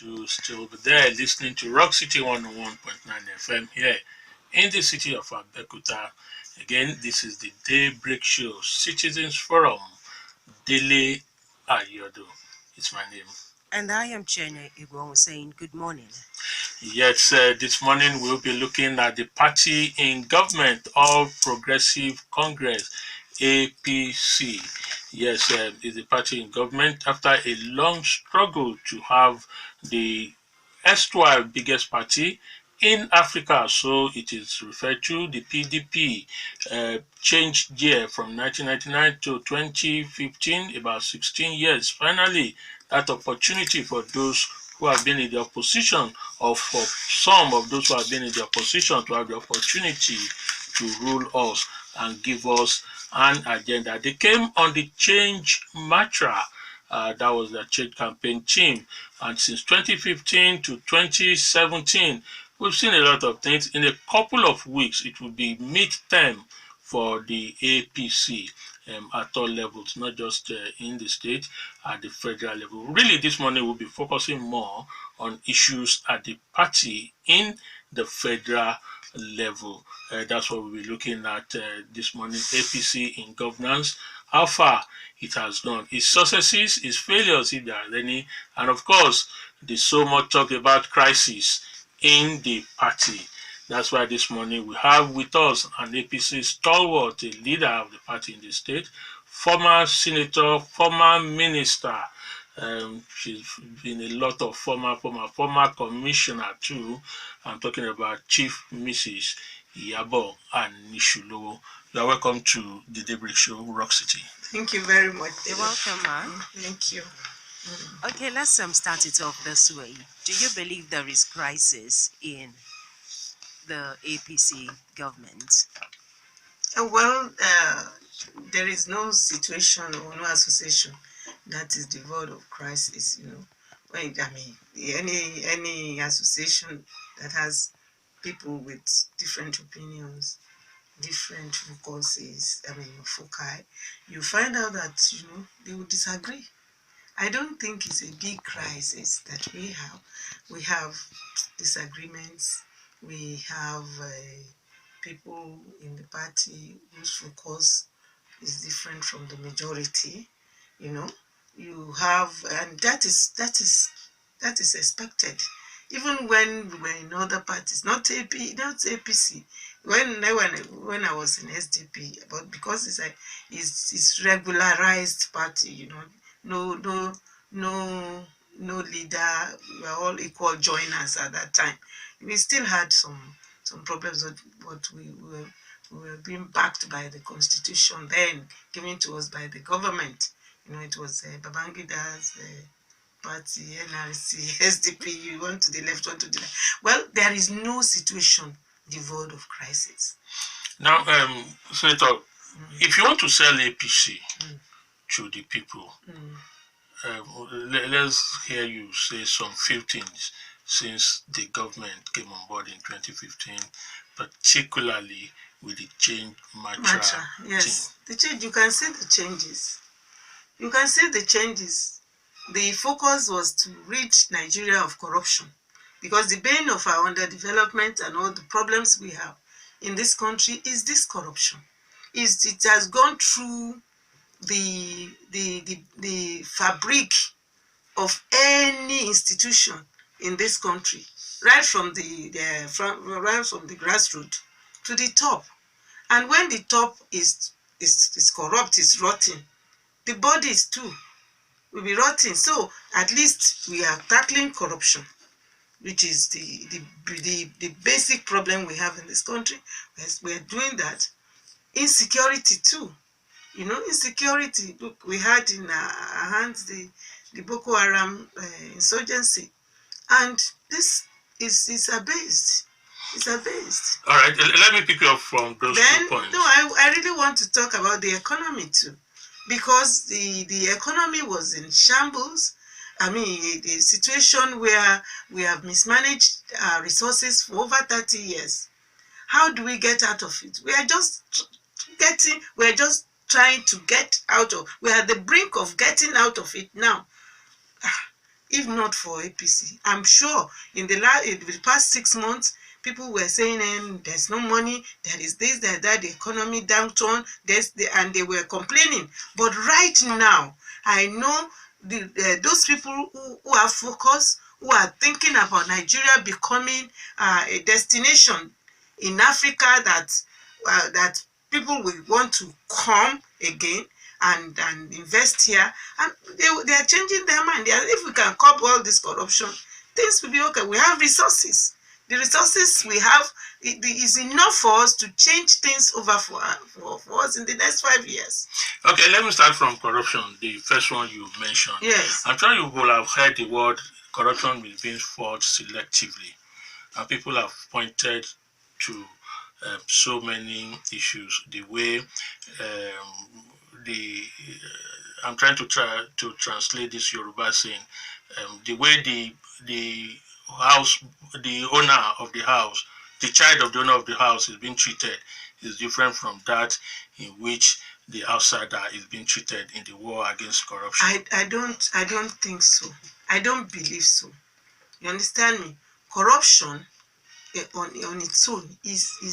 to still be there listening to Rock City 101.9 FM here in the city of Abeokuta. Again, this is the Daybreak Show, Citizens Forum, Dele Ayodo. It's my name. And I am Chienye Egwuonwu saying good morning. Yes, this morning we'll be looking at the party in government, All Progressive Congress, APC. Yes, is the party in government after a long struggle to have the erstwhile biggest party in Africa, so it is referred to, the PDP, changed year from 1999 to 2015, about 16 years. Finally, that opportunity for those who have been in the opposition, or for some of those who have been in the opposition, to have the opportunity to rule us and give us an agenda. They came on the change mantra. That was the change campaign team. And since 2015 to 2017, we've seen a lot of things. In a couple of weeks, it will be mid-term for the APC at all levels, not just in the state, at the federal level. Really, this morning we'll be focusing more on issues at the party in the federal level. That's what we'll be looking at this morning. APC in governance, how far it has gone, its successes, its failures, if there are any, and of course, the so much talk about crisis in the party. That's why this morning we have with us an APC stalwart, a leader of the party in the state, former senator, former minister. She's been a lot of former commissioner too. I'm talking about Chief Mrs. Iyabo Anisulowo. You are welcome to the Daybreak Show, Rock City. Thank you very much. You're welcome, man. Thank you. Okay, let's start it off this way. Do you believe there is crisis in the APC government? There is no situation or no association that is devoid of crisis. Any association that has people with different opinions, different focuses, foci, you find out that they will disagree. I don't think it's a big crisis that we have. We have disagreements. We have people in the party whose focus is different from the majority. You have, and that is expected. Even when we were in other parties, not APC. When I was in SDP, but because it's regularized party, no leader. We were all equal joiners at that time. We still had some problems, but we were being backed by the constitution then given to us by the government. It was Babangida's party, NRC, SDP. You want to the left, one to the right. Well, there is no situation devoid of crisis. Now, Senator, if you want to sell APC to the people, let's hear you say some few things since the government came on board in 2015, particularly with the change mantra. Yes, the change. You can see the changes. You can see the changes. The focus was to rid Nigeria of corruption, because the bane of our underdevelopment and all the problems we have in this country is this corruption. It has gone through the fabric of any institution in this country, right from the grassroots to the top. And when the top is corrupt, is rotten, the bodies too will be rotten. So at least we are tackling corruption, which is the basic problem we have in this country. We're doing that. Insecurity too. Insecurity. Look, we had in our hands the Boko Haram insurgency, and this is abased. It's abased. All right, let me pick you up from those 2 points. No, I really want to talk about the economy too, because the economy was in shambles. The situation where we have mismanaged our resources for over 30 years. How do we get out of it? We are just trying to get out of. We are at the brink of getting out of it now. if not for APC. I'm sure in the past 6 months, people were saying, there's no money, there is this, there that, the economy downturn, and they were complaining. But right now, I know those people who are focused, who are thinking about Nigeria becoming a destination in Africa that people will want to come again and invest here, and they are changing their mind. If we can curb all this corruption, things will be okay. We have resources. The resources we have is enough for us to change things over for us in the next 5 years. Okay, let me start from corruption, the first one you mentioned. Yes. I'm sure you will have heard the word corruption is being fought selectively. And people have pointed to so many issues. The way I'm trying to translate this Yoruba saying, the way the house, the owner of the house, the child of the owner of the house is being treated is different from that in which the outsider is being treated in the war against corruption. I don't think so. I don't believe so. You understand me? Corruption on its own is a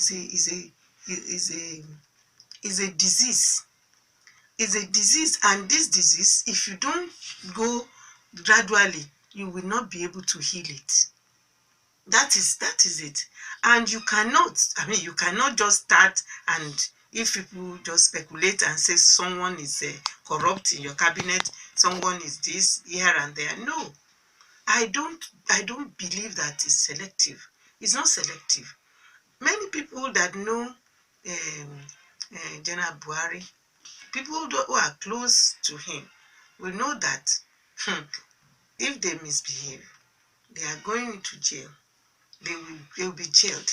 disease. It's a disease, and this disease, if you don't go gradually, you will not be able to heal it. That is it. And you cannot just start, and if people just speculate and say someone is corrupt in your cabinet, someone is this here and there. No, I don't believe that is selective. It's not selective. Many people that know General Buhari, people who are close to him, will know that if they misbehave, they are going into jail. They will be jailed.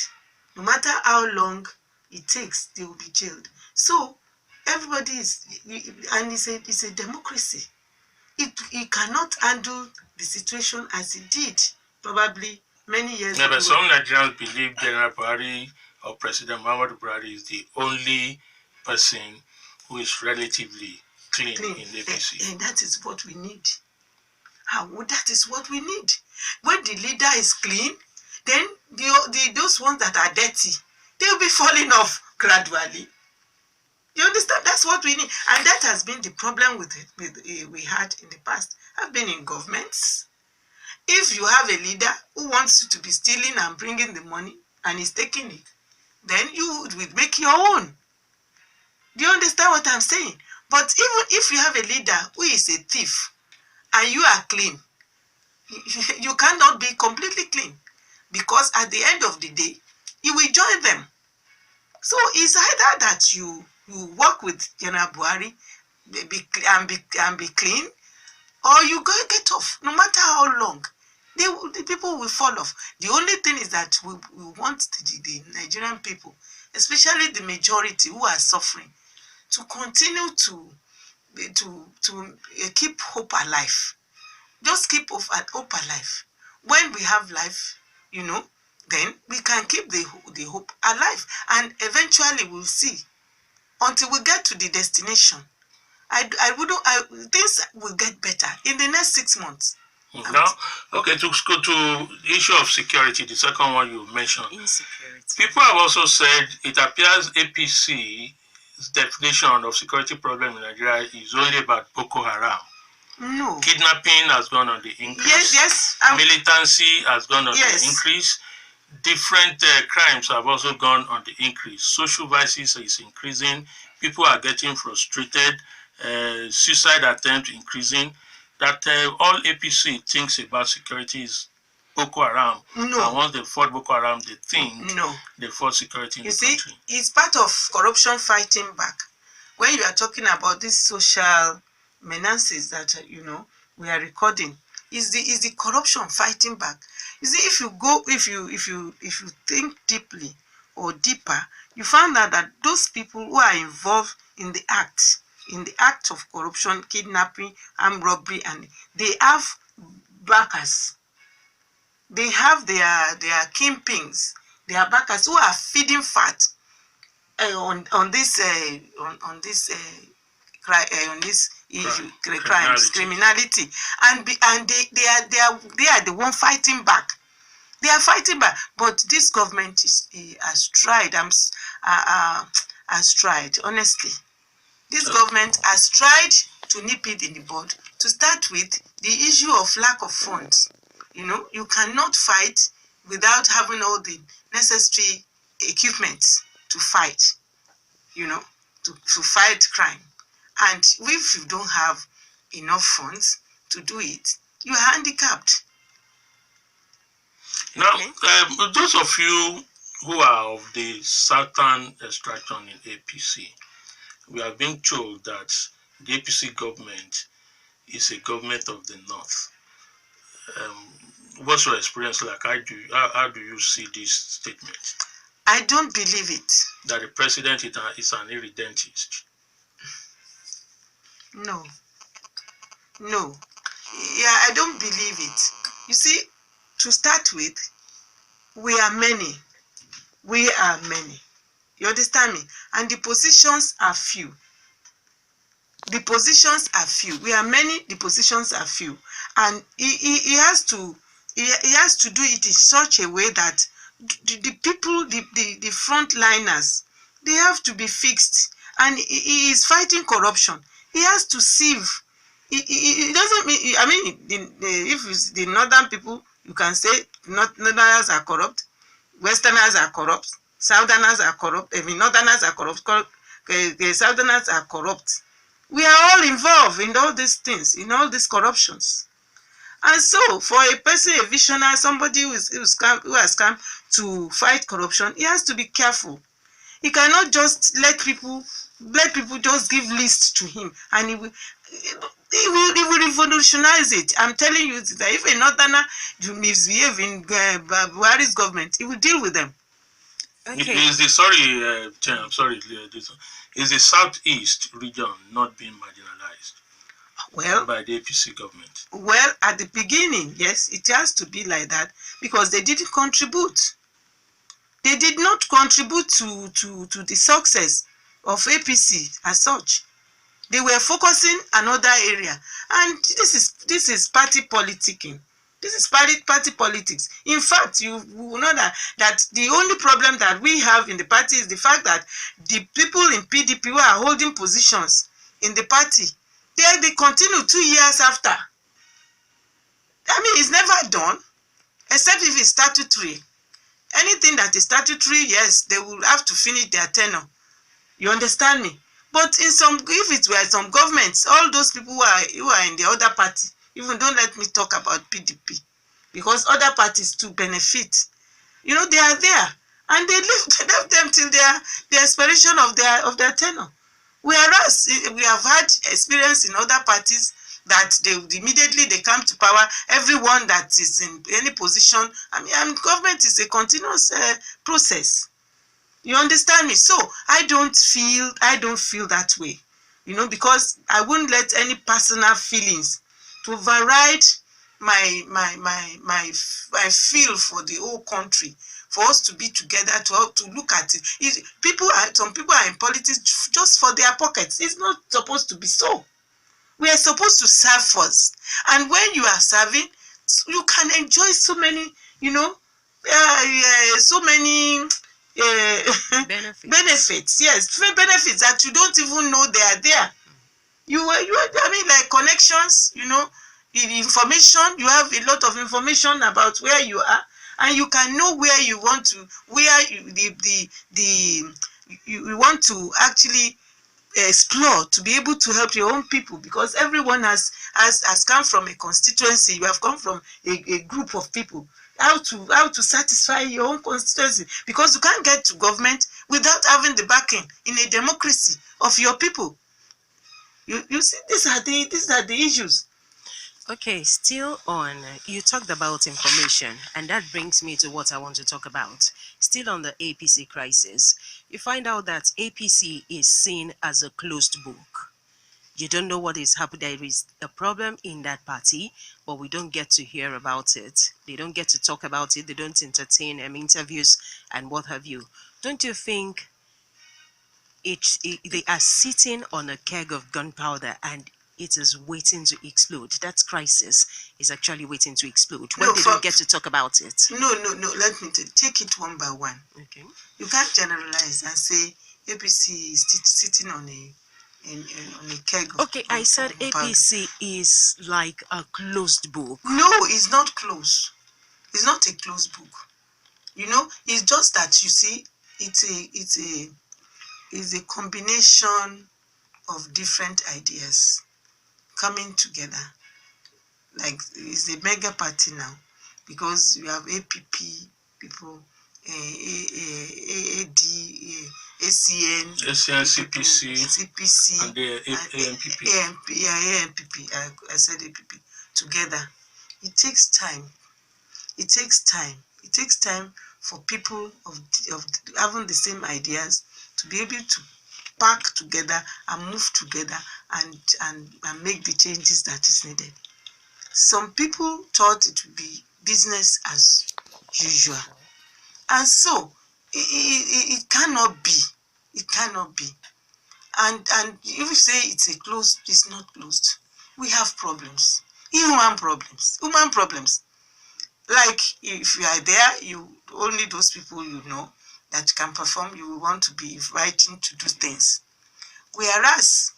No matter how long it takes, they will be jailed. So everybody and it's a democracy. It cannot handle the situation as it did probably many years ago. But some Nigerians believe General Buhari or President Muhammadu Buhari is the only person who is relatively clean. In APC. And that is what we need. That is what we need. When the leader is clean, then those ones that are dirty, they'll be falling off gradually. You understand? That's what we need. And that has been the problem we had in the past. I've been in governments. If you have a leader who wants you to be stealing and bringing the money and is taking it, then you will make your own. Do you understand what I'm saying? But even if you have a leader who is a thief and you are clean, you cannot be completely clean, because at the end of the day, you will join them. So it's either that you work with General Buhari and be clean, or you get off. No matter how long, the people will fall off. The only thing is that we want the Nigerian people, especially the majority who are suffering, to continue to keep hope alive. Just keep hope alive. When we have life, then we can keep the hope alive, and eventually we'll see. Until we get to the destination, things will get better in the next 6 months. Now, okay, to go to the issue of security, the second one you mentioned. Insecurity. People have also said it appears APC's definition of security problem in Nigeria is only about Boko Haram. No. Kidnapping has gone on the increase. Yes. Militancy has gone on yes. the increase. Different crimes have also gone on the increase. Social vices is increasing. People are getting frustrated. Suicide attempts increasing. That all APC thinks about security is Boko Haram. No. And once they fought Boko Haram, they think they fought security in the country. It's part of corruption fighting back. When you are talking about these social menaces that we are recording, is the corruption fighting back. You see, if you think deeply or deeper, you find out that those people who are involved in the act of corruption, kidnapping, armed robbery, and they have backers. They have their kingpins, their backers who are feeding fat on this issue, Criminality. criminality, and they are the one fighting back. They are fighting back, but this government has tried. Has tried, honestly. This government has tried to nip it in the bud. To start with, the issue of lack of funds. You cannot fight without having all the necessary equipment to fight, to fight crime. And if you don't have enough funds to do it, you are handicapped. Now, Okay. those of you who are of the southern extraction in APC, we have been told that the APC government is a government of the north. What's your experience like? How do you see this statement? I don't believe it. That the president is an irredentist? No. Yeah, I don't believe it. You see, to start with, we are many. You understand me? And the positions are few. We are many, the positions are few. And he has to do it in such a way that the people, the frontliners, they have to be fixed. And he is fighting corruption. He has to sieve. It doesn't mean, I mean, if it's the northern people, you can say northerners are corrupt, westerners are corrupt, southerners are corrupt, northerners are corrupt, southerners are corrupt. We are all involved in all these things, in all these corruptions. And so, for a person, a visionary, somebody who has come to fight corruption, he has to be careful. He cannot just let people just give lists to him, and he will revolutionize it. I'm telling you that if a northerner misbehave in Buhari's government, he will deal with them. Okay. Is the southeast region not being marginalized by the APC government? Well, at the beginning, yes, it has to be like that because they didn't contribute. They did not contribute to the success of APC as such. They were focusing another area, and this is party politicking. This is party politics. In fact, you will know that the only problem that we have in the party is the fact that the people in PDP who are holding positions in the party, they continue 2 years after. I mean, it's never done, except if it's statutory. Anything that is statutory, yes, they will have to finish their tenure. You understand me? But if it were some governments, all those people who are in the other party, even don't let me talk about PDP, because other parties too benefit. They are there, and they left them till the expiration of their tenure. Whereas we have had experience in other parties that immediately they come to power, everyone that is in any position. I mean, government is a continuous process. You understand me? So I don't feel that way, because I wouldn't let any personal feelings to override my feel for the whole country, for us to be together, to look at it. Some people are in politics just for their pockets. It's not supposed to be so. We are supposed to serve first, and when you are serving, you can enjoy so many, so many benefits. Yes, benefits that you don't even know they are there. I mean, like connections, information. You have a lot of information about where you are, and you can know where you want to, you want to actually explore, to be able to help your own people, because everyone has come from a constituency. You have come from a group of people. How to satisfy your own constituency, because you can't get to government without having the backing in a democracy of your people. You see, these are the issues. Okay, still on, you talked about information, and that brings me to what I want to talk about. Still on the APC crisis, you find out that APC is seen as a closed book. You don't know what is happening. There is a problem in that party, but we don't get to hear about it. They don't get to talk about it. They don't entertain interviews and what have you. Don't you think they are sitting on a keg of gunpowder, and it is waiting to explode. That crisis is actually waiting to explode when No, they don't get to talk about it. No. Let me take it one by one. Okay. You can't generalize and say APC is sitting on a keg. Okay, I said APC is like a closed book. No, it's not closed. It's not a closed book. You know, it's just that you see, it's a combination of different ideas coming together. Like, it's a mega party now because you have APP people, AD, ACN, CPC, and the AMPP. AMPP. I said APP together. It takes time. It takes time for people of having the same ideas to be able to pack together and move together and make the changes that is needed. Some people thought it would be business as usual, and so it cannot be. It cannot be. And if you say it's not closed. We have problems, human problems. Like, if you are there, you only those people you know that can perform, you want to be inviting to do things. Whereas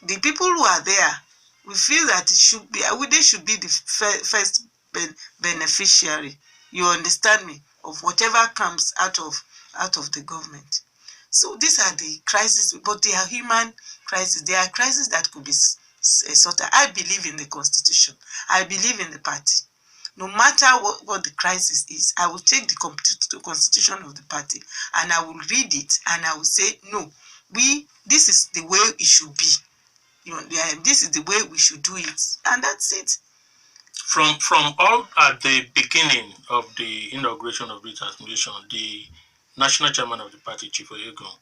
the people who are there, we feel that it should be, they should be the first beneficiary. You understand me? Of whatever comes out of the government. So these are the crises, but they are human crises. They are crises that could be sorted. I believe in the constitution. I believe in the party. No matter what the crisis is, I will take the constitution of the party and I will read it and I will say, no, this is the way it should be. You know, this is the way we should do it, and that's it. From all at the beginning of the inauguration of this administration, the national chairman of the party, Chief Egwuonwu,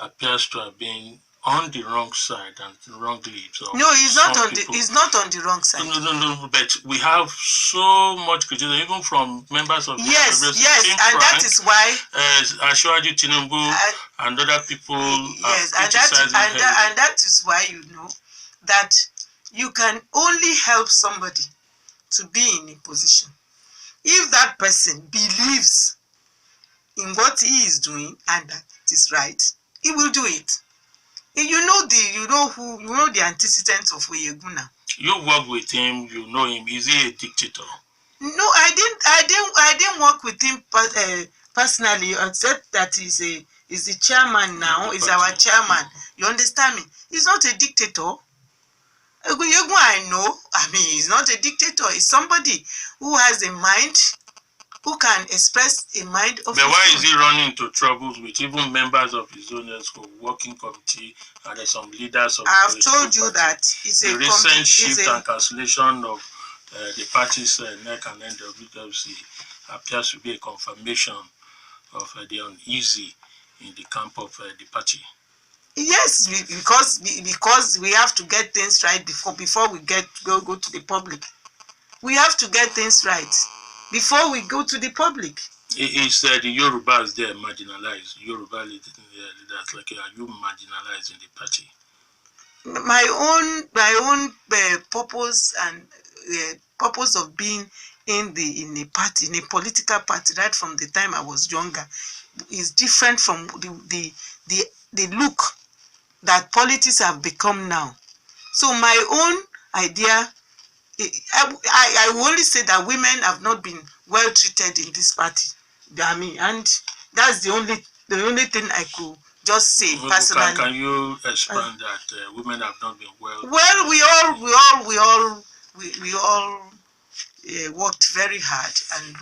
appears to have been on the wrong side and wrong leaves. No, he's not on the wrong side. No, but we have so much criticism, even from members of the yes, and that is why Asiwaju Tinubu and other people yes, and that is why you know that you can only help somebody to be in a position if that person believes in what he is doing and that it is right. He will do it. You know the antecedents of Egwuonwu. You work with him, you know him. Is he a dictator? No, I didn't work with him personally, except that he's the chairman now. He's our chairman. You understand me? He's not a dictator. Egwuonwu, I know. I mean, he's not a dictator. He's somebody who has a mind, who can express a mind of. But why is he running into troubles with even members of his own working committee and some leaders of the I've told you party? That it's the recent shift and cancellation of the party's NEC and NWWC appears to be a confirmation of the uneasy in the camp of the party. Yes, because we have to get things right before we go to the public. We have to get things right before we go to the public. It's the Yorubas there marginalized. Yoruba leaders, like, are you marginalized in the party? My own purpose and purpose of being in a party, in a political party, right from the time I was younger, is different from the look that politics have become now. So my own idea, I will only say that women have not been well treated in this party. I mean, and that's the only thing I could just say personally. Can you expand that women have not been well? Well, we all worked very hard, and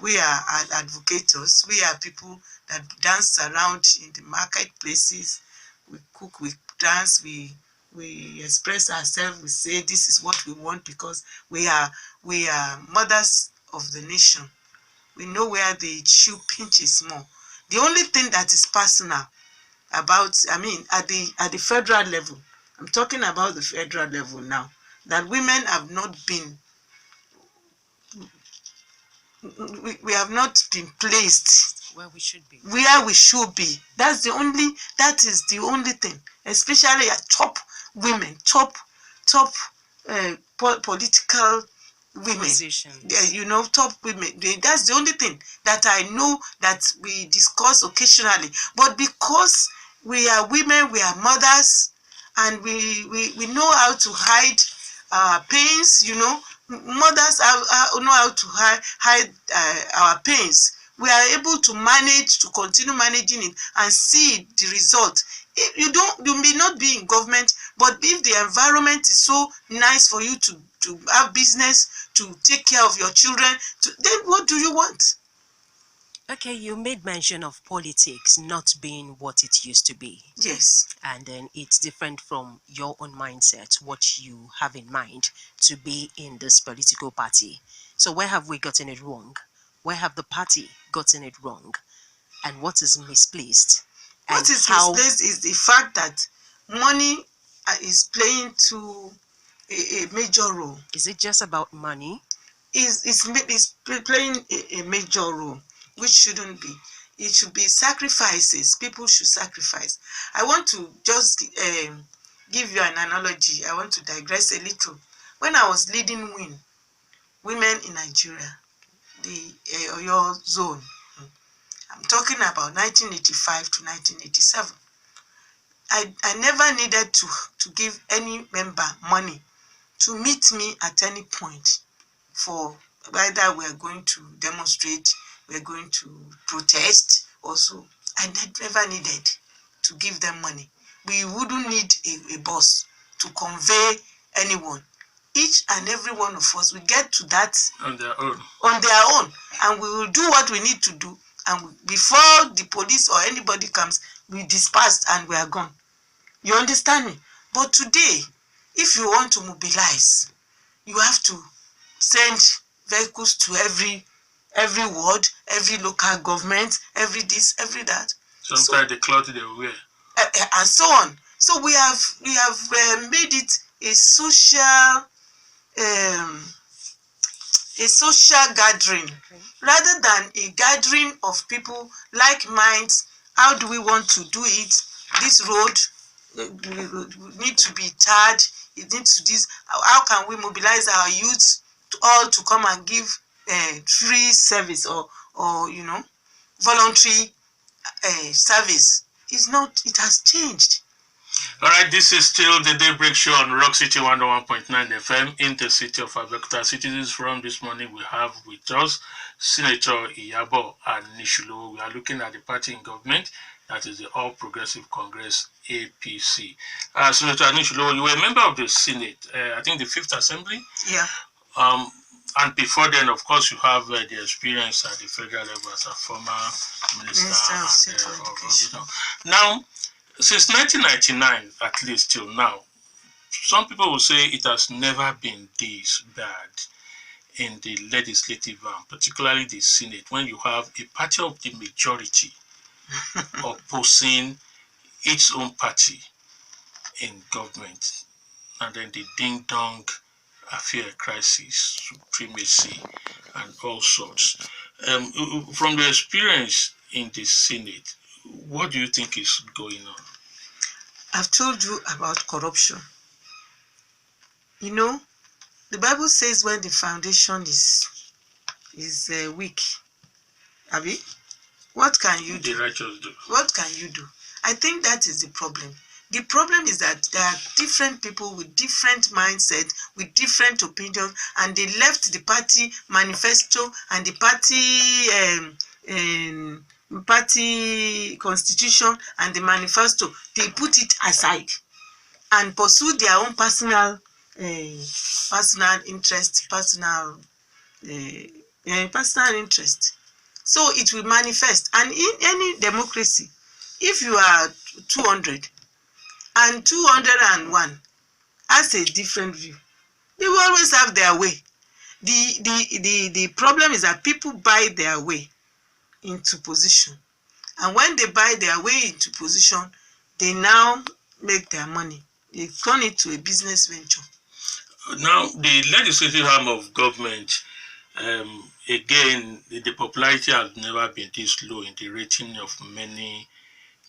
we are advocates. We are people that dance around in the marketplaces. We cook, we dance, we express ourselves. We say this is what we want because we are mothers of the nation. We know where the shoe pinches more. The only thing that is personal about, I mean, at the federal level, I'm talking about the federal level now, that women have not been, we have not been placed where we should be. That is the only thing, especially at top women, top top political women. Positions. Top women. That's the only thing that I know that we discuss occasionally. But because we are women, we are mothers, and we know how to hide our pains, mothers know how to hide our pains. We are able to manage, to continue managing it and see the result. You may not be in government, but if the environment is so nice for you to have business, to take care of your children, then what do you want? Okay, you made mention of politics not being what it used to be. Yes. And then it's different from your own mindset, what you have in mind to be in this political party. So where have we gotten it wrong? Where have the party gotten it wrong? And what is misplaced? What is misplaced is the fact that money is playing a major role. Is it just about money? It's playing a major role, which shouldn't be. It should be sacrifices. People should sacrifice. I want to just give you an analogy. I want to digress a little. When I was leading women in Nigeria, the Oyo zone, I'm talking about 1985 to 1987. I never needed to give any member money to meet me at any point for whether we are going to demonstrate, we are going to protest also. I never needed to give them money. We wouldn't need a bus to convey anyone. Each and every one of us will get to that on their own. And we will do what we need to do. And before the police or anybody comes, we disperse and we are gone. You understand me? But today, if you want to mobilize, you have to send vehicles to every ward, every local government, every this, every that. Sometimes the cloth they wear. And so on. So we have made it a social gathering, rather than a gathering of people like minds. How do we want to do it? This road need to be tarred. It needs to this. How can we mobilize our youth all to come and give free service or voluntary service? It's not. It has changed. All right, this is still the Daybreak Show on Rock City 101.9 FM in the city of Abeokuta. Citizens Forum this morning, we have with us Senator Iyabo Anisulowo. We are looking at the party in government, that is the All Progressive Congress, APC. Senator Anisulowo, you were a member of the Senate, I think the 5th Assembly? Yeah. And before then, of course, you have the experience at the federal level as a former minister of State Education. Now, since 1999, at least till now, some people will say it has never been this bad in the legislative arm, particularly the Senate, when you have a party of the majority opposing its own party in government, and then the ding-dong affair crisis, supremacy, and all sorts. From the experience in the Senate, what do you think is going on? I've told you about corruption. The Bible says when the foundation is weak, Abi, what can you do? The righteous do. What can you do? I think that is the problem. The problem is that there are different people with different mindset, with different opinions, and they left the party manifesto and the party constitution and the manifesto. They put it aside and pursue their own personal interest, personal interest. So it will manifest. And in any democracy, if you are 200 and 201 has a different view, they will always have their way. The problem is that people buy their way into position. And when they buy their way into position, they now make their money. They turn it to a business venture. Now, the legislative arm of government, again, the popularity has never been this low in the rating of many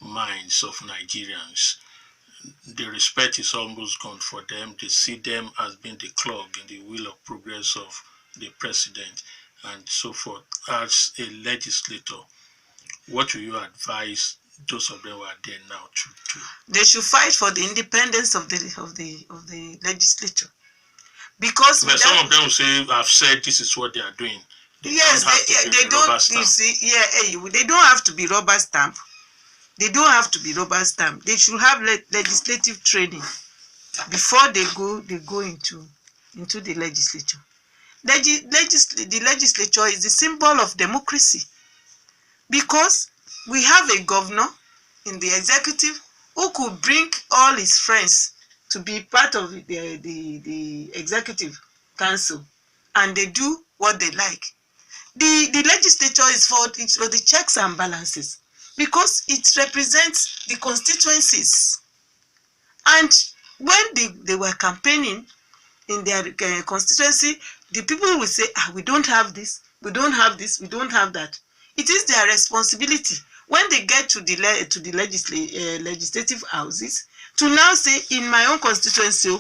minds of Nigerians. the respect is almost gone for them. They see them as being the clog in the wheel of progress of the president and so forth. As a legislator, what will you advise those of them who are there now to do? They should fight for the independence of the legislature. Because some of them will say, I've said this is what they are doing. They don't. You see, they don't have to be rubber stamp. They don't have to be rubber stamp. They should have legislative training before they go into the legislature. The legislature is the symbol of democracy, because we have a governor in the executive who could bring all his friends to be part of the executive council, and they do what they like. The legislature is for the checks and balances, because it represents the constituencies. And when they were campaigning in their constituency, the people will say, we don't have this, we don't have this, we don't have that. It is their responsibility when they get to the legislative houses to now say, in my own constituency,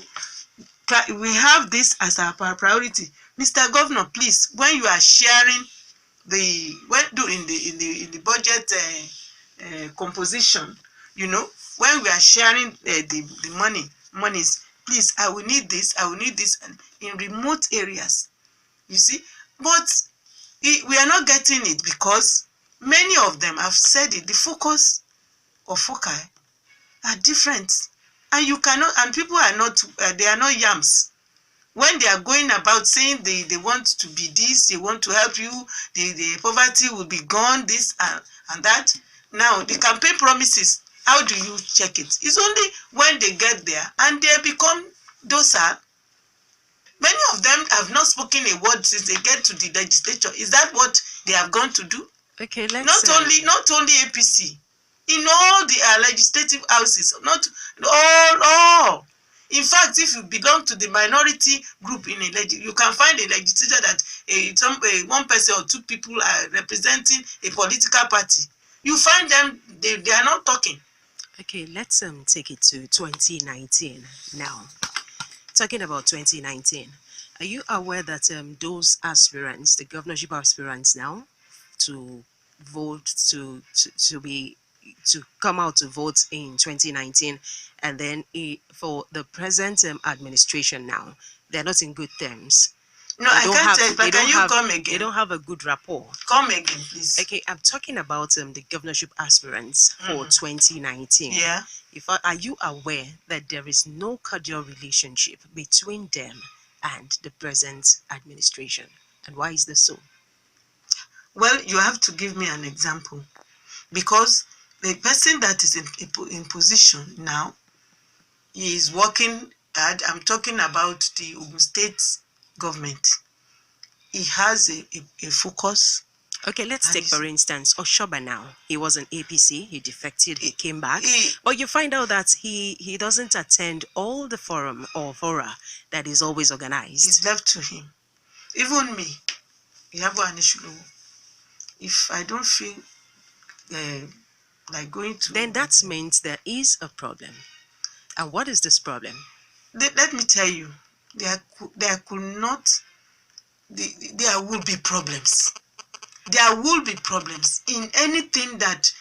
we have this as our priority. Mr. Governor, please, when you are sharing in the budget composition, when we are sharing the monies, please, I will need this, and in remote areas, you see. But we are not getting it, because many of them have said it. The focus of foci are different, and you cannot, and people are not, they are not yams. When they are going about saying they want to be this, they want to help you, the poverty will be gone, this and that. Now, the campaign promises, how do you check it? It's only when they get there and they become docile. Many of them have not spoken a word since they get to the legislature. Is that what they have gone to do? Okay, let's not only APC, in all the legislative houses, not all. In fact, if you belong to the minority group in you can find a legislature that one person or two people are representing a political party. You find them, they are not talking. Okay, let's take it to 2019 now. Talking about 2019, are you aware that those aspirants, the governorship aspirants now, to vote to come out to vote in 2019, and then for the present administration now, they're not in good terms? No, I can't tell, but can you come again? They don't have a good rapport. Come again, please. Okay, I'm talking about the governorship aspirants for 2019. Yeah. Are you aware that there is no cordial relationship between them and the present administration? And why is this so? Well, you have to give me an example, because the person that is in position now, he is working hard. I'm talking about the Ogun State government. He has a focus. Okay, let's take for instance Oshoba now. He was an APC, he defected, he came back. But you find out that he doesn't attend all the forum or fora that is always organized. It's left to him. Even me, Iyabo Anisulowo, if I don't feel like going to... Then that means there is a problem. And what is this problem? Let me tell you, there will be problems. There will be problems in anything that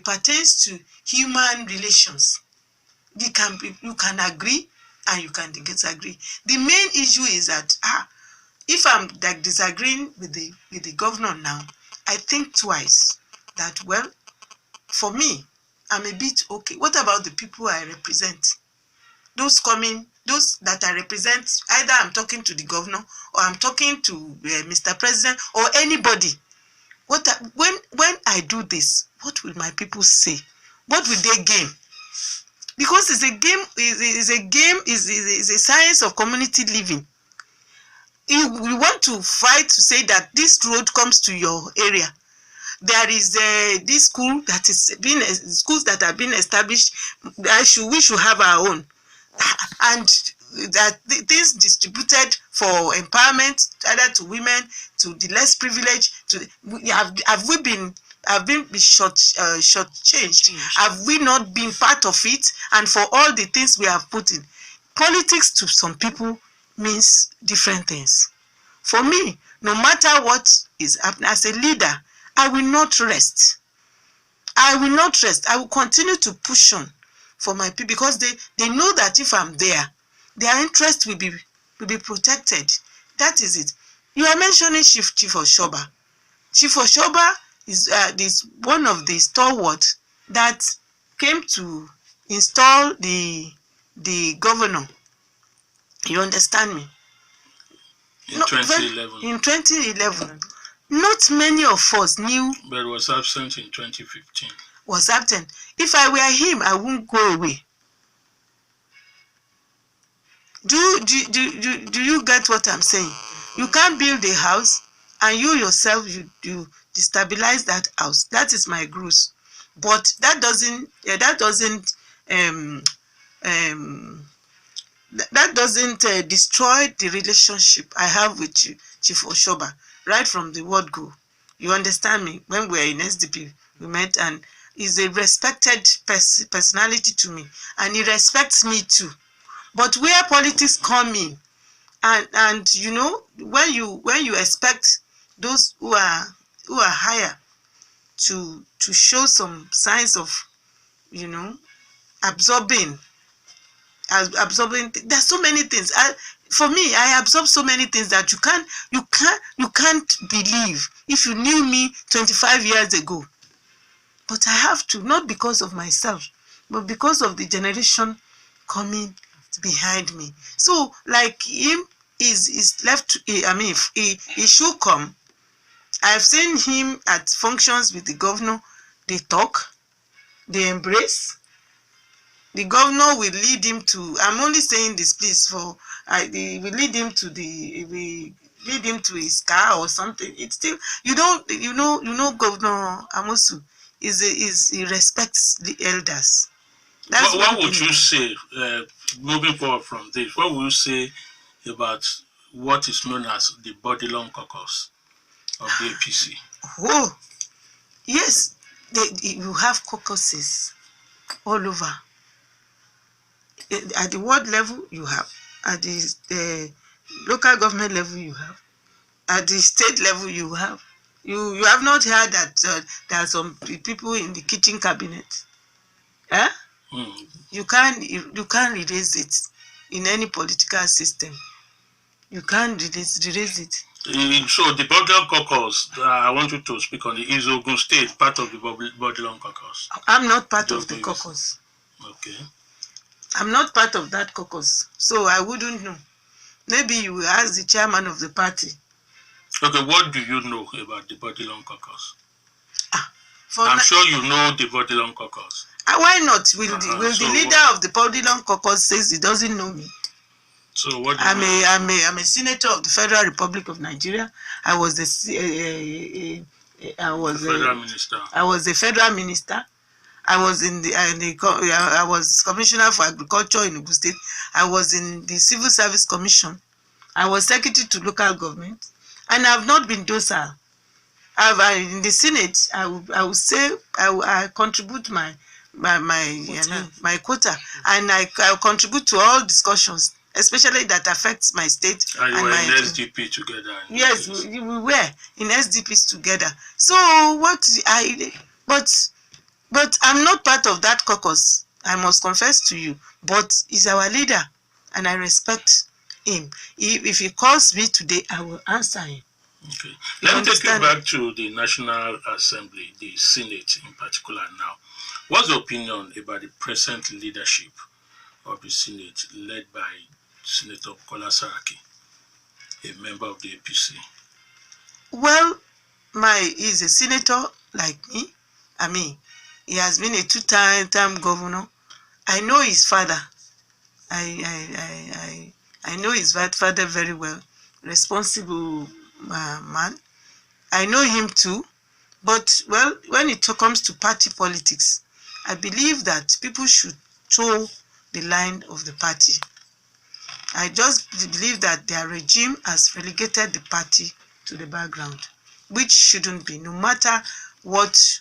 pertains to human relations. You can agree and you can disagree. The main issue is that if I'm disagreeing with the governor now, I think twice that, well, for me, I'm a bit okay. What about the people I represent? Those that I represent, either I'm talking to the governor or I'm talking to Mr. President or anybody. When I do this, what will my people say? What will they gain? Because it's a game. Is a science of community living. You want to fight to say that this road comes to your area. There is this school that is schools that have been established. We should have our own, and that things distributed for empowerment, either to women, to the less privileged. Have have been shortchanged? Have we not been part of it? And for all the things we have put in, politics to some people means different things. For me, no matter what is happening, as a leader, I will not rest. I will not rest. I will continue to push on for my people, because they know that if I'm there, their interest will be protected. That is it. You are mentioning Chief Oshoba. Chief Oshoba is one of the stalwarts that came to install the governor. You understand me? In 2011. In 2011. Not many of us knew. But was absent in 2015. Was absent. If I were him, I wouldn't go away. Do you get what I'm saying? You can't build a house and you yourself you destabilize that house. That is my gross. But that doesn't destroy the relationship I have with Chief Oshoba right from the word go. You understand me? When we were in SDP, we met, and he's a respected personality to me, and he respects me too. But where politics come in, and you know, when you expect those who are higher to show some signs of, you know, absorbing. There's so many things. For me, I absorb so many things that you can't believe if you knew me 25 years ago. But I have to, not because of myself, but because of the generation coming behind me. So, like him is left. I mean, he should come. I've seen him at functions with the governor. They talk, they embrace. The governor will lead him to. I'm only saying this, please. We lead him to his car or something. It's still, you know, Governor Amosu he respects the elders. That's what would you say, moving forward from this? What would you say about what is known as the body-long caucus of the APC? Oh, yes, you have caucuses all over. At the ward level, you have. At the local government level, you have. At the state level, you have. You have not heard that there are some people in the kitchen cabinet. Eh? Mm. You can't erase it in any political system. You can't erase it. So the body-long caucus, I want you to speak on the Ogun State, part of the body-long caucus. I'm not part of the caucus. Okay. I'm not part of that caucus, so I wouldn't know. Maybe you will ask the chairman of the party. Okay, what do you know about the body-long caucus? I'm sure you know the body-long caucus. Why not? Will the leader of the body-long caucus says he doesn't know me? So what? I'm a senator of the Federal Republic of Nigeria. I was a federal minister. I was a federal minister. I was I was commissioner for agriculture in Ogun State. I was in the Civil Service Commission. I was secretary to local government, and I have not been docile. In the Senate, I would say I contribute my quota, and I contribute to all discussions, especially that affects my state. And you were in SDP together. Yes, we were in SDPs together. So but I'm not part of that caucus, I must confess to you. But he's our leader, and I respect him. If he calls me today, I will answer him. Okay. Let me take you back to the National Assembly, the Senate in particular now. What's the opinion about the present leadership of the Senate, led by Senator Bukola Saraki, a member of the APC? Well, he's a senator like me. I mean, he has been a two-time governor. I know his father. I know his father very well. Responsible man. I know him too. But, well, when it comes to party politics, I believe that people should toe the line of the party. I just believe that their regime has relegated the party to the background, which shouldn't be. No matter what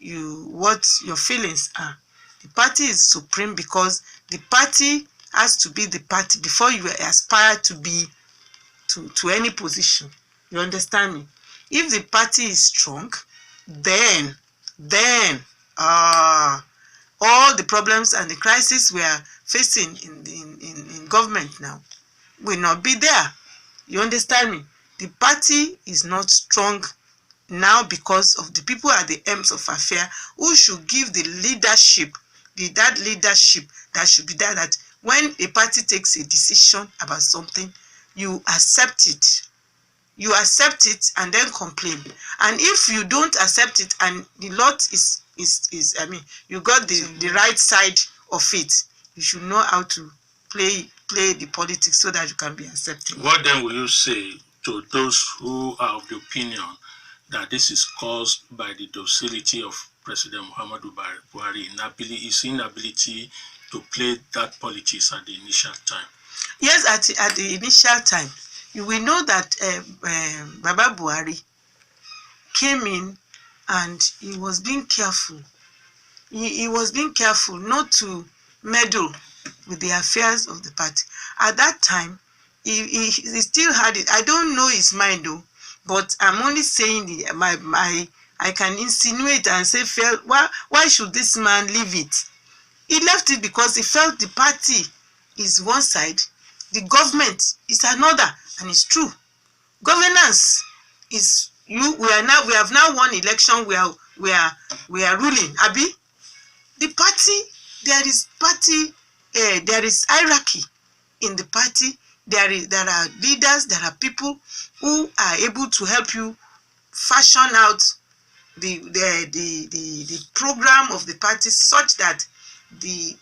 what your feelings are. The party is supreme because the party has to be the party before you aspire to be to any position. You understand me? If the party is strong, then all the problems and the crisis we are facing in government now will not be there. You understand me? The party is not strong now because of the people at the ends of affair who should give the leadership, that leadership that should be there, that when a party takes a decision about something, you accept it. You accept it and then complain. And if you don't accept it and the lot is you got the right side of it, you should know how to play the politics so that you can be accepted. What then will you say to those who are of the opinion that this is caused by the docility of President Muhammadu Buhari, his inability to play that politics at the initial time? Yes, at the initial time, you will know that Baba Buhari came in and he was being careful. He was being careful not to meddle with the affairs of the party. At that time, he still had it. I don't know his mind though, but I'm only saying I can insinuate and say, why should this man leave it? He left it because he felt the party is one side, the government is another, and it's true. Governance is we have now won election. We are ruling. Abi, the party, there is hierarchy in the party. There are leaders, there are people who are able to help you fashion out the program of the party such that the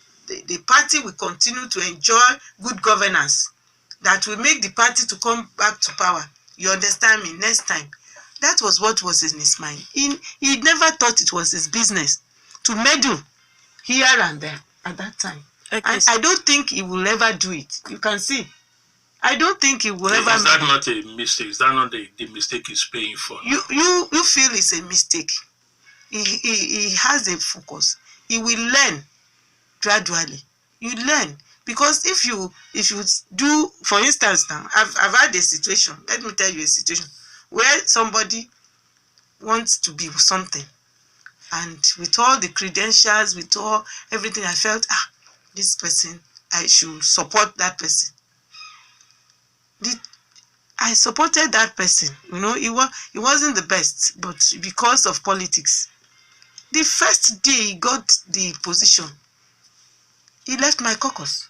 party will continue to enjoy good governance that will make the party to come back to power. You understand me? Next time. That was what was in his mind. He never thought it was his business to meddle here and there at that time. Okay. And I don't think he will ever do it. You can see. I don't think he will ever. Is that not a mistake? Is that not the mistake he's paying for? You feel it's a mistake. He has a focus. He will learn gradually. You learn. Because if you do, for instance now, I've had a situation, let me tell you a situation, where somebody wants to be something, and with all the credentials, with all everything, I felt, this person, I should support that person. I supported that person. You know, he wasn't the best, but because of politics, the first day he got the position, he left my caucus.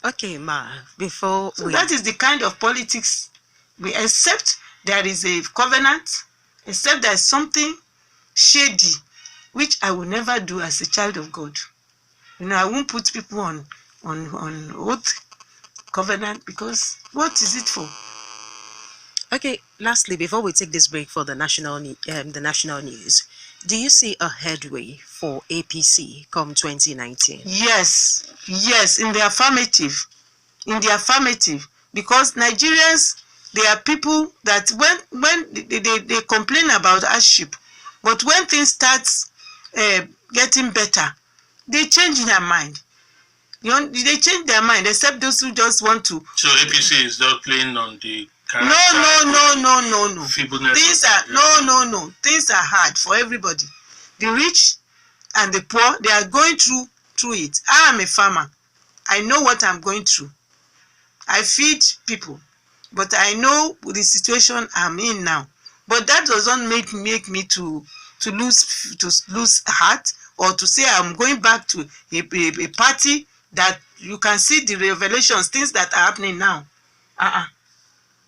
Okay, Ma, before so that is the kind of politics we accept. There is a covenant, except there is something shady, which I will never do as a child of God. You know, I won't put people on oath covenant, because what is it for? Okay, lastly, before we take this break for the national news, do you see a headway for APC come 2019? Yes, in the affirmative. Because Nigerians, they are people that when they complain about hardship, but when things start getting better, they change their mind. They change their mind, except those who just want to. So APC is not playing on the character. No. Things are Things are hard for everybody. The rich and the poor, they are going through it. I am a farmer. I know what I'm going through. I feed people, but I know the situation I'm in now. But that doesn't make me to lose heart, or to say I'm going back to a party that you can see the revelations, things that are happening now.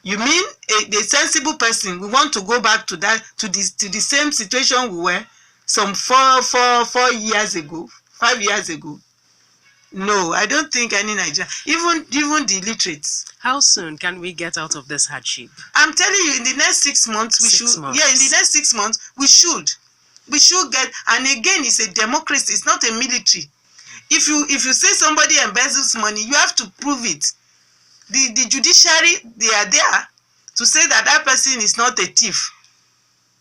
You mean a sensible person? We want to go back to that, to the same situation we were some 4 years ago, 5 years ago? No, I don't think any Nigerian, even the illiterates. How soon can we get out of this hardship? I'm telling you, in the next 6 months, we should. Yeah, in the next 6 months, we should get. And again, it's a democracy. It's not a military. If you say somebody embezzles money, you have to prove it. The judiciary, they are there to say that that person is not a thief,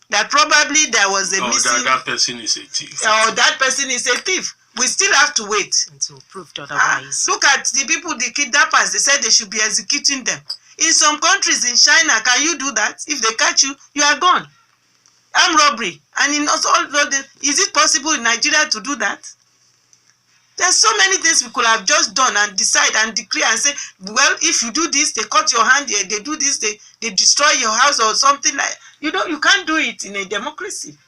that probably there was a missing, that person is a thief, or that person is a thief. We still have to wait until proved otherwise. Look at the people, the kidnappers. They said they should be executing them. In some countries, in China, can you do that? If they catch you, you are gone. Armed robbery. And in also, is it possible in Nigeria to do that? There's so many things we could have just done and decide and declare and say, well, if you do this, they cut your hand, they do this, they destroy your house or something like. You can't do it in a democracy.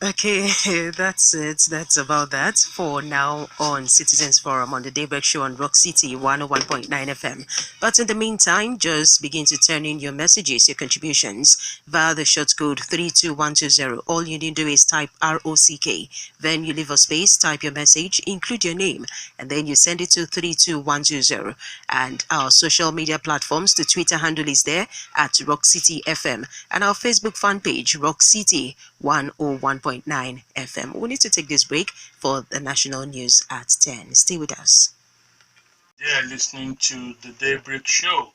Okay, that's it. That's about that for now on Citizens Forum on the Daybreak Show on Rock City 101.9 FM. But in the meantime, just begin to turn in your messages, your contributions via the short code 32120. All you need to do is type ROCK. Then you leave a space, type your message, include your name, and then you send it to 32120. And our social media platforms, the Twitter handle is there at Rock City FM, and our Facebook fan page, Rock City 101.9 FM. We need to take this break for the national news at 10. Stay with us. Yeah, listening to the Daybreak Show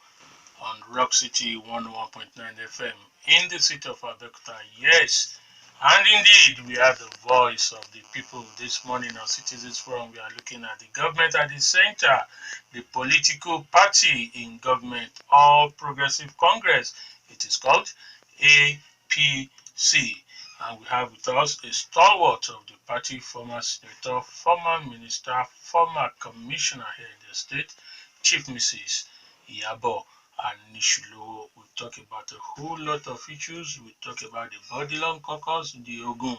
on Rock City 101.9 FM in the city of Abeokuta. Yes, and indeed, we are the voice of the people. This morning on Citizens Forum, we are looking at the government at the center, the political party in government, All Progressive Congress. It is called APC. And we have with us a stalwart of the party, former senator, former minister, former commissioner here in the state, Chief Mrs. Iyabo Anisulowo. We talk about a whole lot of issues. We talk about the Bodilon caucus, the Ogun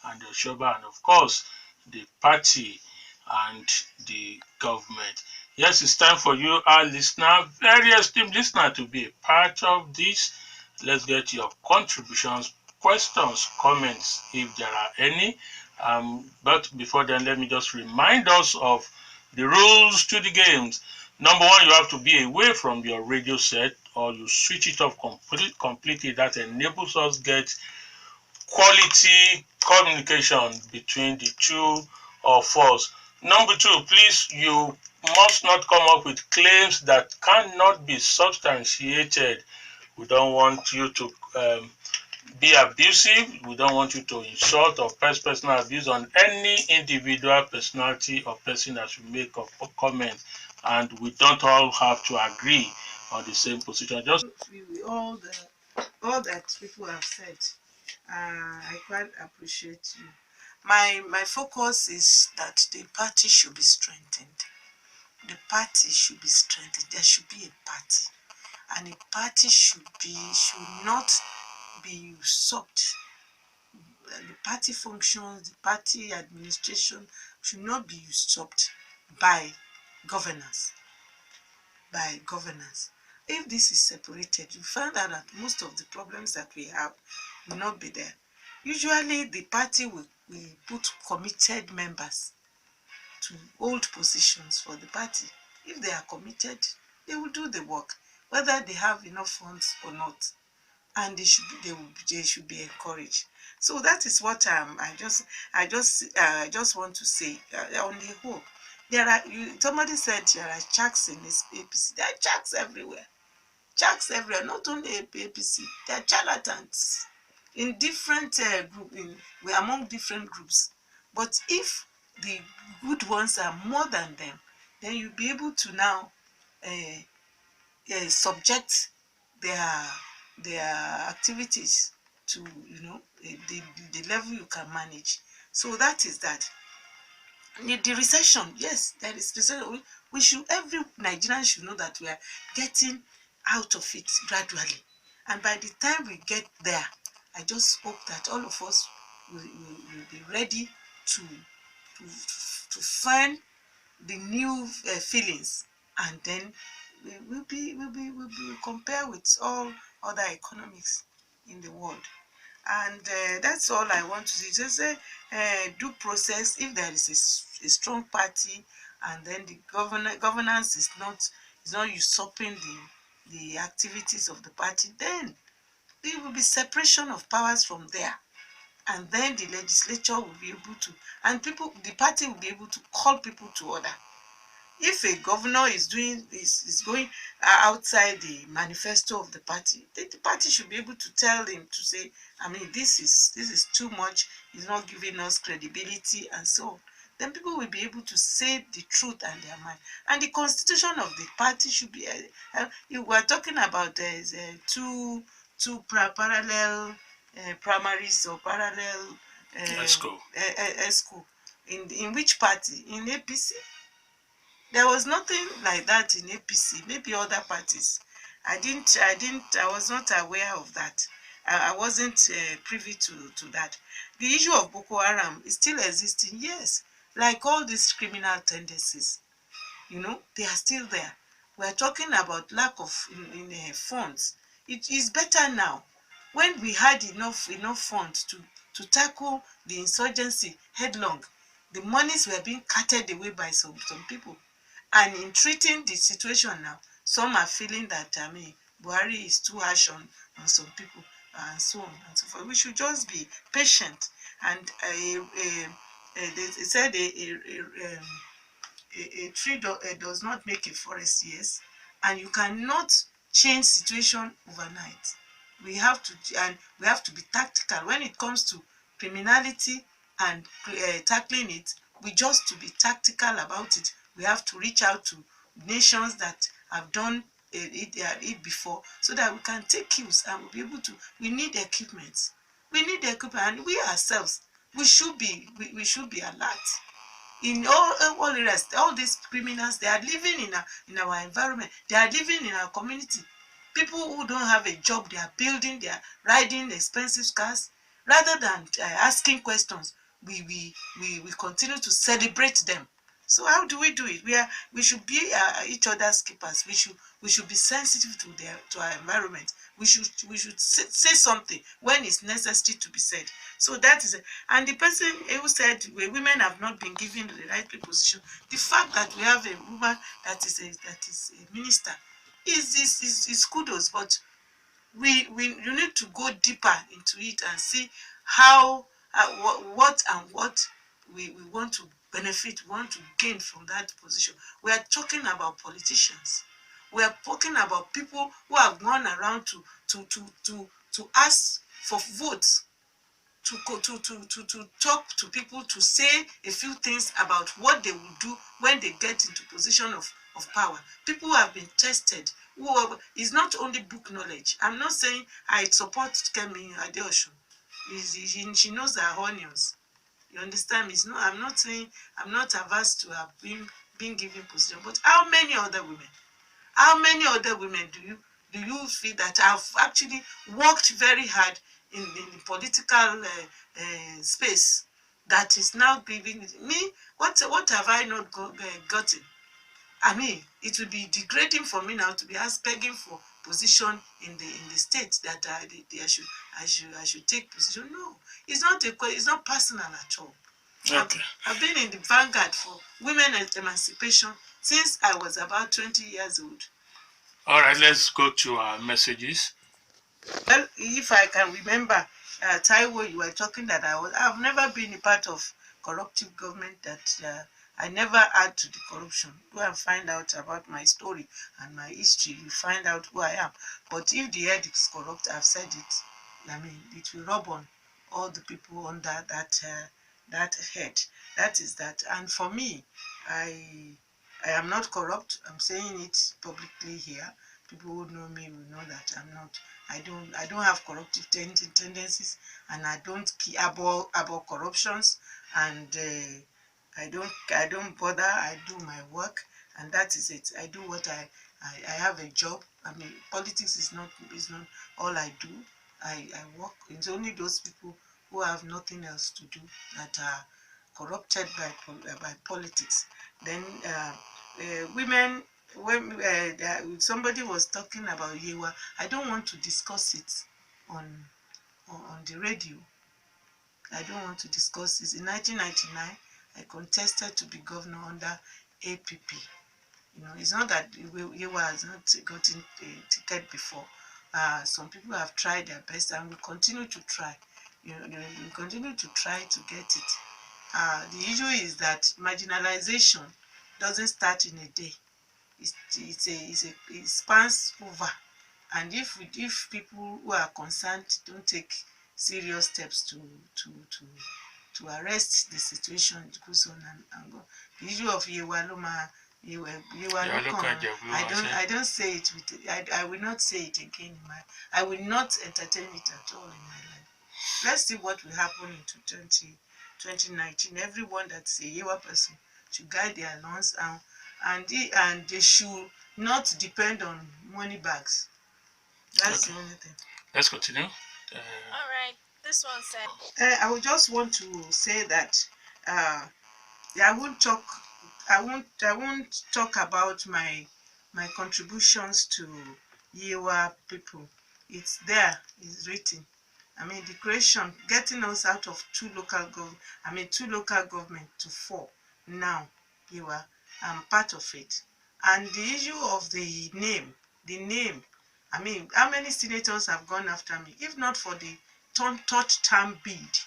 and the Oshoba, and of course, the party and the government. Yes, it's time for you, our listener, very esteemed listener, to be a part of this. Let's get your contributions, questions, comments, if there are any. But before then, let me just remind us of the rules to the games. Number one, you have to be away from your radio set, or you switch it off completely. That enables us get quality communication between the two of us. Number two, please, you must not come up with claims that cannot be substantiated. We don't want you to be abusive. We don't want you to insult or press personal abuse on any individual personality or person that should make a comment. And we don't all have to agree on the same position. Just all that people have said, I quite appreciate you. My focus is that the party should be strengthened. The party should be strengthened. There should be a party, and a party should not be usurped. The party functions, the party administration should not be usurped by governance. If this is separated, you find out that most of the problems that we have will not be there. Usually the party will put committed members to hold positions for the party. If they are committed, they will do the work, whether they have enough funds or not, and they should be encouraged. So that is what I just want to say on the whole. Somebody said there are checks in this APC. There are checks everywhere. Checks everywhere, not only APC. There are charlatans in different we're among different groups. But if the good ones are more than them, then you'll be able to now subject their activities to the level you can manage. So that is that. The recession, yes, there is recession. Every Nigerian should know that we are getting out of it gradually, and by the time we get there, I just hope that all of us will be ready to find the new feelings, and then we'll compare with all other economics in the world. And that's all I want to say. Just say due process. If there is a strong party, and then the governance is not usurping the activities of the party, then there will be separation of powers from there, and then the legislature will be able to, and the party will be able to call people to order. If a governor is going outside the manifesto of the party, the party should be able to tell him to say, I mean, this is too much. It's not giving us credibility and so on. Then people will be able to say the truth and their mind. And the constitution of the party should be. If we're talking about parallel primaries or parallel Let's go. ESCO. In which party? In APC? There was nothing like that in APC. Maybe other parties. I was not aware of that. I wasn't privy to that. The issue of Boko Haram is still existing, yes. Like all these criminal tendencies, they are still there. We are talking about lack of funds. It is better now. When we had enough funds to tackle the insurgency headlong, the monies were being carted away by some people. And in treating the situation now, some are feeling that, I mean, Buhari is too harsh on some people and so on and so forth. We should just be patient. And they said a tree does not make a forest, yes, and you cannot change situation overnight. We have to be tactical when it comes to criminality and tackling it. We just to be tactical about it. We have to reach out to nations that have done it before, so that we can take cues and we'll be able to. We need equipment. And we ourselves, we should be alert in all areas. All these criminals, they are living in our environment, they are living in our community. People who don't have a job, they are building, they are riding expensive cars. Rather than asking questions, we continue to celebrate them. So how do we do it? We should be each other's keepers. We should be sensitive to our environment. We should say something when it's necessary to be said. So that is it. And the person who said women have not been given the right position, the fact that we have a woman that is a minister is kudos. But you need to go deeper into it and see how what we want to benefit, we want to gain from that position. We are talking about politicians. We are talking about people who have gone around to ask for votes, to talk to people, to say a few things about what they will do when they get into position of power. People who have been tested, it's not only book knowledge. I'm not saying I support Kemi Adeosun. She knows her onions. You understand me? I'm not saying I'm not averse to her being given position. But how many other women do you feel that have actually worked very hard in the political space, that is now giving me what have I not gotten? I mean, it would be degrading for me now to be begging for position in the state that I should take position. No, it's not personal at all. Okay. I've been in the vanguard for women emancipation since I was about 20 years old. All right, let's go to our messages. Well, if I can remember, Taiwo, you were talking that I've never been a part of corruptive government, that I never add to the corruption. Go and find out about my story and my history. You find out who I am. But if the head is corrupt, I've said it. I mean, it will rub on all the people under that head. That is that. And for me, I am not corrupt. I'm saying it publicly here. People who know me will know that I'm not. I don't have corruptive tendencies, and I don't care about corruptions, and I don't bother. I do my work, and that is it. I do what I have a job. I mean, politics is not all I do. I work. It's only those people who have nothing else to do that are corrupted by politics. Then women, when somebody was talking about Yewa, I don't want to discuss it on the radio. I don't want to discuss this. In 1999, I contested to be governor under APP. It's not that Yewa has not gotten a ticket before. Some people have tried their best and will continue to try. We continue to try to get it. The issue is that marginalization doesn't start in a day. It spans over. And if people who are concerned don't take serious steps to arrest the situation, it goes on and go. The issue of Yewa Loma, Yewa Lokan, I don't say it with, I will not say it again in my, I will not entertain it at all in my life. Let's see what will happen into 2019. Everyone that's a Yewa person should guide their loans, and they should not depend on money bags. That's Okay, the only thing. let's continue. I would just want to say that uh, I won't talk. I won't talk about my contributions to Yewa people. It's there. It's written. I mean, the creation, getting us out of two local government to four. Now, Yewa, I'm part of it. And the issue of the name. I mean, how many senators have gone after me? If not for the third term bid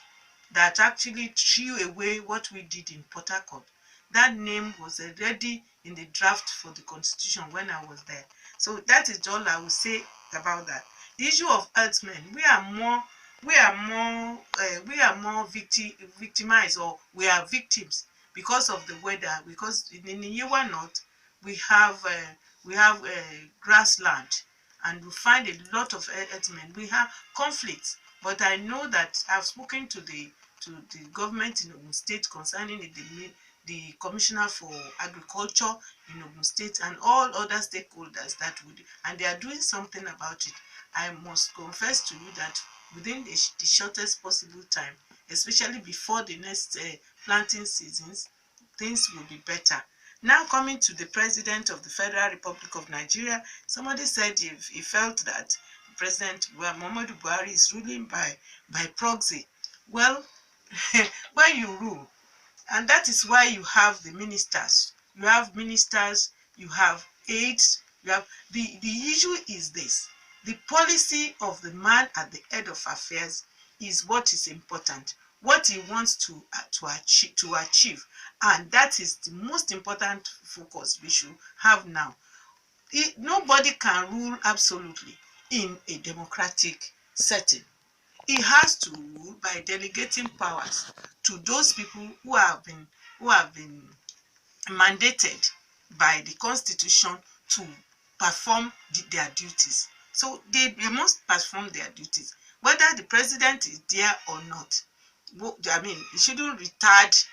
that actually threw away what we did in Port Harcourt. That name was already in the draft for the constitution when I was there. So that is all I will say about that. The issue of herdsmen, victimized, or we are victims because of the weather. Because in the Yewa North we have grassland, and we find a lot of herdsmen. We have conflicts, but I know that I've spoken to the government in Ogun State concerning the commissioner for agriculture in Ogun State and all other stakeholders that would, and they are doing something about it. I must confess to you that within the shortest possible time, especially before the next planting seasons, things will be better. Now coming to the President of the Federal Republic of Nigeria, somebody said he felt that President Muhammadu Buhari is ruling by proxy. Well, when you rule, and that is why you have the ministers. You have aides, you have the issue is this. The policy of the man at the head of affairs is what is important, what he wants to achieve, and that is the most important focus we should have now. Nobody can rule absolutely in a democratic setting. He has to rule by delegating powers to those people who have been mandated by the constitution to perform their duties. So they must perform their duties, whether the president is there or not. I mean, it shouldn't retard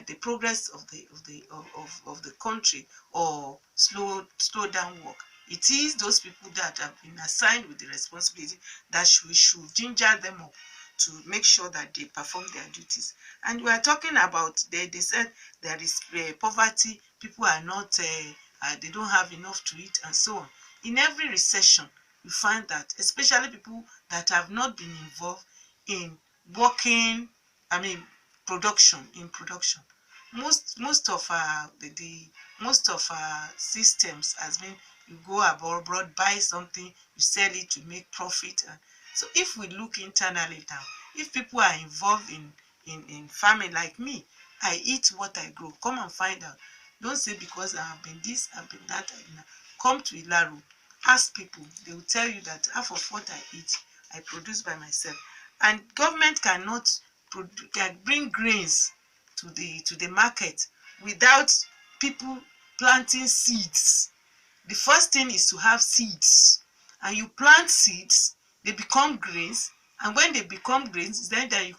the progress of the country, or slow down work. It is those people that have been assigned with the responsibility that we should ginger them up to make sure that they perform their duties. And we are talking about, they said there is poverty, people are not, they don't have enough to eat, and so on. In every recession, you find that, especially people that have not been involved in working, I mean, production, most of our systems has been, you go abroad, buy something, you sell it to make profit. So if we look internally now, if people are involved in farming like me, I eat what I grow. Come and find out. Don't say because I have been this, I've been that. Come to Ilaru, ask people. They will tell you that half of what I eat, I produce by myself. And government cannot bring grains to the market without people planting seeds. The first thing is to have seeds, and you plant seeds, they become grains, and when they become grains, then you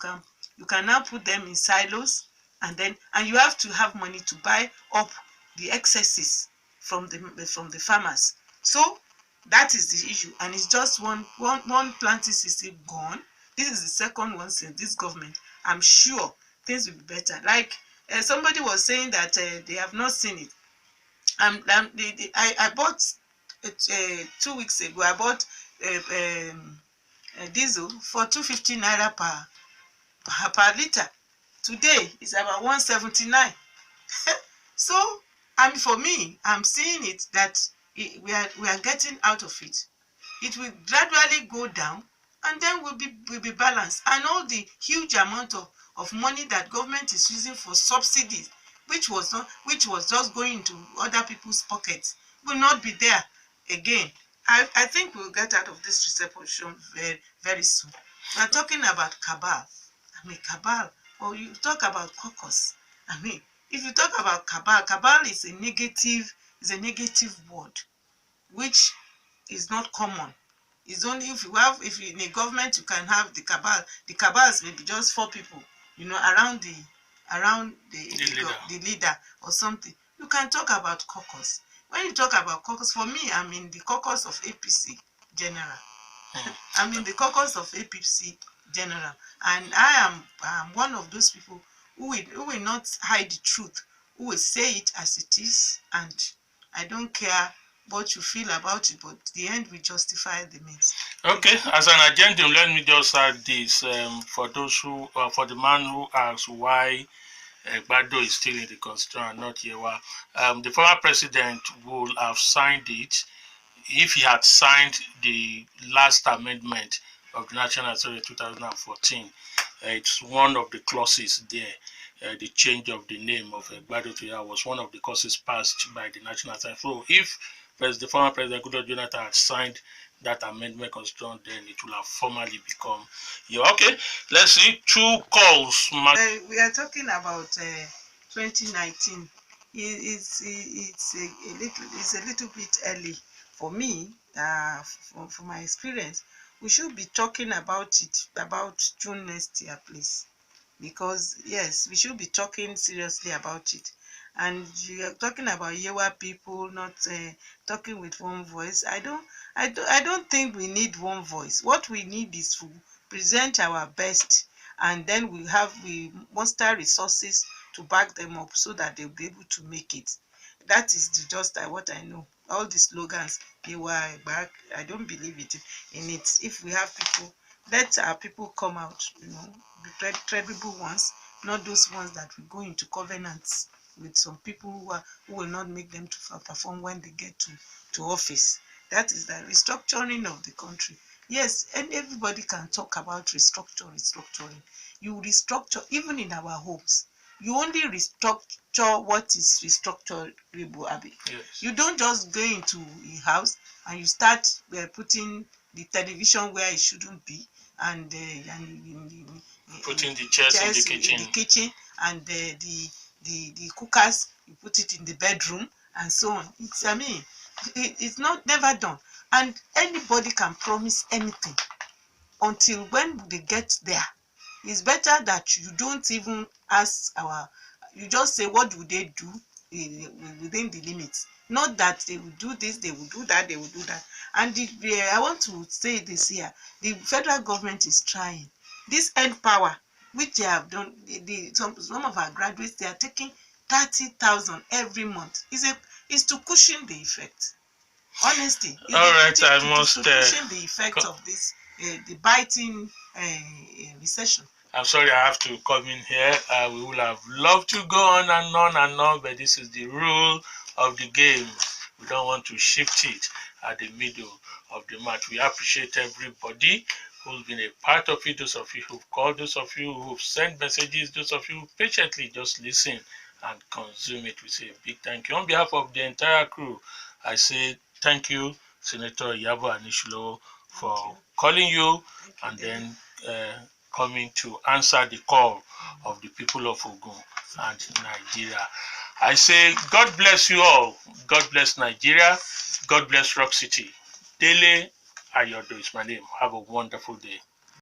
can now put them in silos, and you have to have money to buy up the excesses from the farmers. So that is the issue, and it's just one planting system gone. This is the second one since this government. I'm sure things will be better. Like somebody was saying that they have not seen it. I bought 2 weeks ago. I bought diesel for 250 naira per liter. Today is about 179. So, and for me, I'm seeing it that we are getting out of it. It will gradually go down, and then we'll be balanced. And all the huge amount of money that government is using for subsidies, which was just going into other people's pockets, will not be there again. I think we'll get out of this reception very, very soon. We are talking about cabal. I mean, cabal. Or you talk about caucus. I mean, if you talk about cabal is a negative word, which is not common. It's only if you in a government you can have the cabal. The cabals may be just 4 people, around the leader or something. You can talk about caucus. When you talk about caucus, for me, I'm in the caucus of APC general. I'm in the caucus of APC general, and I am one of those people who will not hide the truth, who will say it as it is, and I don't care what you feel about it, but the end will justify the means. Okay, as an addendum, let me just add this for the man who asks why Egbado is still in the constitution and not Yewa. The former president would have signed it if he had signed the last amendment of the National Assembly 2014. It's one of the clauses there. The change of the name of Egbado to Yewa was one of the clauses passed by the National Assembly. So if the former president Goodluck Jonathan had signed that amendment constitution, then it will have formally become Yewa. Okay, let's see 2 calls. We are talking about 2019. It's a little bit early for me. For my experience, we should be talking about June next year, please, because yes, we should be talking seriously about it. And you are talking about Yewa people not talking with one voice. I don't think we need one voice. What we need is to present our best, and then we muster resources to back them up so that they'll be able to make it. That is just what I know. All the slogans, they were back. I don't believe it in it. If we have people, let our people come out, the credible ones, not those ones that will go into covenants with some people who will not make them to perform when they get to office. That is the restructuring of the country. Yes, and everybody can talk about restructuring. You restructure even in our homes. You only restructure what is restructurable, Abi. Yes. You don't just go into a house and you start putting the television where it shouldn't be, and putting the chairs in the kitchen, and the cookers, you put it in the bedroom, and so on. It's not never done, and anybody can promise anything until when they get there. It's better that you don't even ask you just say what do they do within the limits. Not that they will do this, they will do that, they will do that. And I want to say this here. The federal government is trying. This end power, which they have done, some of our graduates, they are taking 30,000 every month. Is to cushion the effect. Honestly, all right, I must to cushion the effect of this the biting recession. I'm sorry I have to come in here. We would have loved to go on and on and on, but this is the rule of the game. We don't want to shift it at the middle of the match. We appreciate everybody who's been a part of it, those of you who've called, those of you who've sent messages, those of you who patiently just listen and consume it. We say a big thank you. On behalf of the entire crew, I say thank you, Senator Iyabo Anisulowo, for calling you and then coming to answer the call of the people of Ogun and Nigeria. I say God bless you all. God bless Nigeria. God bless Rock City. Dele Ayodo is my name. Have a wonderful day.